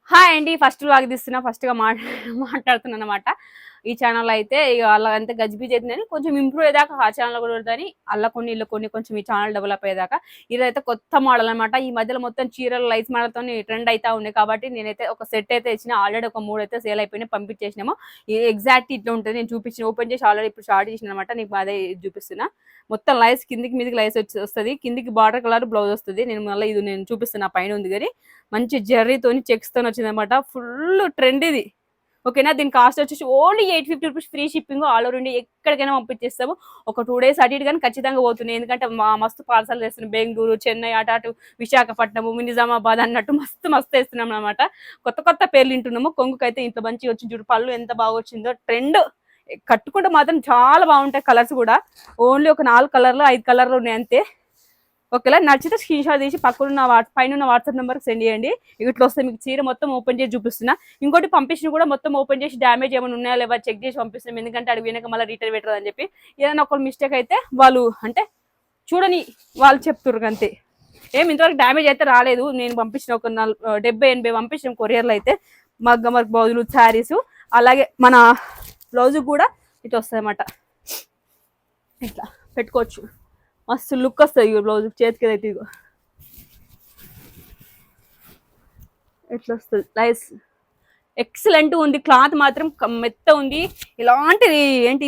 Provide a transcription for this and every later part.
Hi అండి. First vlog తీస్తున్నా. ఫస్ట్‌గా మాట్లాడుతున్నాను అనమాట. ఈ ఛానల్ అయితే ఇగ అలా అంతే గజిబిజి అయితుందని కొంచెం ఇంప్రూవ్ అయ్యేదాకా ఆ ఛానల్ కూడా ఉంటదని అల్ల కొన్ని, ఇల్ల కొన్ని కొంచెం ఈ ఛానల్ డెవలప్ అయ్యేదాకా. ఇదైతే కొత్త మోడల్ అనమాట. ఈ మధ్యలో మొత్తం చీరలు లైస్ మోడల్‌తోని ట్రెండ్ అయితా ఉన్నాయి కాబట్టి నేనైతే ఒక సెట్ అయితే ఇచ్చిన. ఆల్రెడీ ఒక 3 అయితే సేల్ అయిపోయినాయి. పంపించేసినాము. ఎగ్జాక్ట్ ఇట్లా ఉంటది. నేను చూపించిన ఓపెన్ చేసి ఆల్రెడీ ఇప్పుడు స్టార్ట్ చేసిన అనమాట. నీకు అదే చూపిస్తున్నా. మొత్తం లైస్ కిందికి మీదికి లైస్ వస్తది. కిందికి బార్డర్ కలర్ బ్లౌజ్ వస్తది. నేను మళ్ళీ ఇది నేను చూపిస్తున్నా. పైన ఉంది గాని మంచి జెర్రీతోని చెక్స్‌తోని వచ్చిందనమాట. ఫుల్ ట్రెండ్ ఇది. ఓకేనా. దీని కాస్ట్ వచ్చేసి only 850 rupees free shipping. All over India ఎక్కడికైనా పంపించేస్తాము. ఒక 2 డేస్ అటు ఇటు కానీ ఖచ్చితంగా పోతున్నాయి. ఎందుకంటే మస్తు పార్సల్ చేస్తున్నాం. బెంగళూరు, చెన్నై, అటు విశాఖపట్నము, నిజామాబాద్ అన్నట్టు మస్తు మస్తు వేస్తున్నాం అనమాట. కొత్త కొత్త పేర్లు వింటున్నాము. కొంగుకైతే ఇంత మంచిగా వచ్చింది చూడు. పళ్ళు ఎంత బాగా వచ్చిందో. ట్రెండ్ కట్టుకుంటే మాత్రం చాలా బాగుంటాయి. కలర్స్ కూడా ఓన్లీ ఒక 4 కలర్లు 5 కలర్లు ఉన్నాయి అంతే. ఓకేలా. నచ్చితే స్క్రీన్ షాట్ తీసి పక్కన పైన వాట్సాప్ నెంబర్కి సెండ్ చేయండి. ఇట్లా వస్తే మీకు చీర మొత్తం ఓపెన్ చేసి చూపిస్తున్నా. ఇంకోటి పంపించిన కూడా మొత్తం ఓపెన్ చేసి డ్యామేజ్ ఏమైనా ఉన్నాయా లేవా చెక్ చేసి పంపిస్తున్నాం. ఎందుకంటే అడిగి వెనక మళ్ళీ రిటర్న్ పెట్టరు అని చెప్పి. ఏదైనా ఒక మిస్టేక్ అయితే వాళ్ళు అంటే చూడని వాళ్ళు చెప్తుర్రు అంతే. ఇంతవరకు డ్యామేజ్ అయితే రాలేదు. నేను పంపించిన ఒక 70-80 పంపించిన కొరియర్లో అయితే మగ్గ బ్లౌజులు, శారీస్, అలాగే మన బ్లౌజ్ కూడా ఇట్లా వస్తాయి అన్నమాట. ఇట్లా పెట్టుకోవచ్చు. మస్తు లుక్ వస్తుంది. ఇక బ్లౌజ్ చేతికి అయితే ఇగో ఎట్లా వస్తుంది. లైస్ ఎక్సలెంట్ ఉంది. క్లాత్ మాత్రం మెత్త ఉంది. ఇలాంటి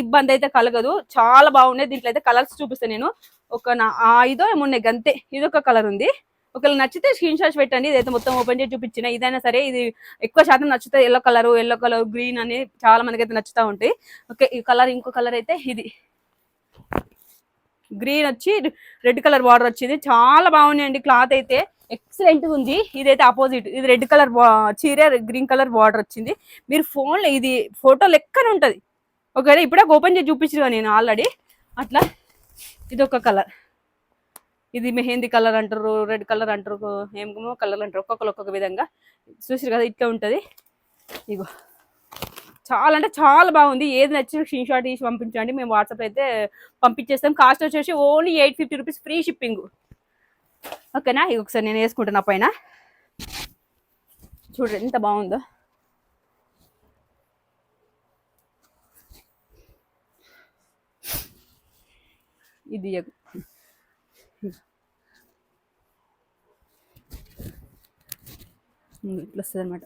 ఇబ్బంది అయితే కలగదు. చాలా బాగున్నాయి. దీంట్లో అయితే కలర్స్ చూపిస్తాను నేను. ఒక 5 ఏమున్నాయి గంతే. ఇది ఒక కలర్ ఉంది. ఒకవేళ నచ్చితే స్క్రీన్ షాట్స్ పెట్టండి. ఇదైతే మొత్తం ఓపెన్ చేసి చూపించిన. ఇదైనా సరే ఇది ఎక్కువ శాతం నచ్చుతాయి. ఎల్లో కలర్, గ్రీన్ అని చాలా మందికి అయితే నచ్చుతూ ఉంటాయి. ఓకే. ఈ కలర్ ఇంకో కలర్ అయితే ఇది గ్రీన్ వచ్చి రెడ్ కలర్ బార్డర్ వచ్చింది. చాలా బాగున్నాయండి. క్లాత్ అయితే ఎక్సలెంట్ ఉంది. ఇదైతే ఆపోజిట్. ఇది రెడ్ కలర్ చీర, గ్రీన్ కలర్ బార్డర్ వచ్చింది. మీరు ఫోన్లో ఇది ఫోటో లెక్కనే ఉంటుంది. ఒకవేళ ఇప్పుడే ఓపెన్ చేసి చూపించిన నేను ఆల్రెడీ. అట్లా ఇది ఒక కలర్. ఇది మెహందీ కలర్ అంటారు, రెడ్ కలర్ అంటారు, ఏమో కలర్ అంటారు. ఒక్కొక్కరు ఒక్కొక్క విధంగా చూసారు కదా. ఇట్లా ఉంటుంది. ఇగో చాలా అంటే చాలా బాగుంది. ఏది నచ్చిన స్క్రీన్ షాట్ తీసి పంపించండి. మేము వాట్సాప్ అయితే పంపించేస్తాం. కాస్ట్ వచ్చేసి ఓన్లీ 850 రూపీస్ ఫ్రీ షిప్పింగ్. ఓకేనా. ఇది ఒకసారి నేను వేసుకుంటున్నా. పైన చూడండి ఎంత బాగుందో. ఇది ఇట్లా వస్తుంది అనమాట.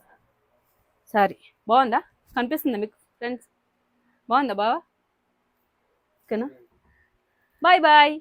సారీ బాగుందా? కనిపిస్తుందా మీకు ఫ్రెండ్స్? బాగుందా బావా? ఓకేనా. Bye bye.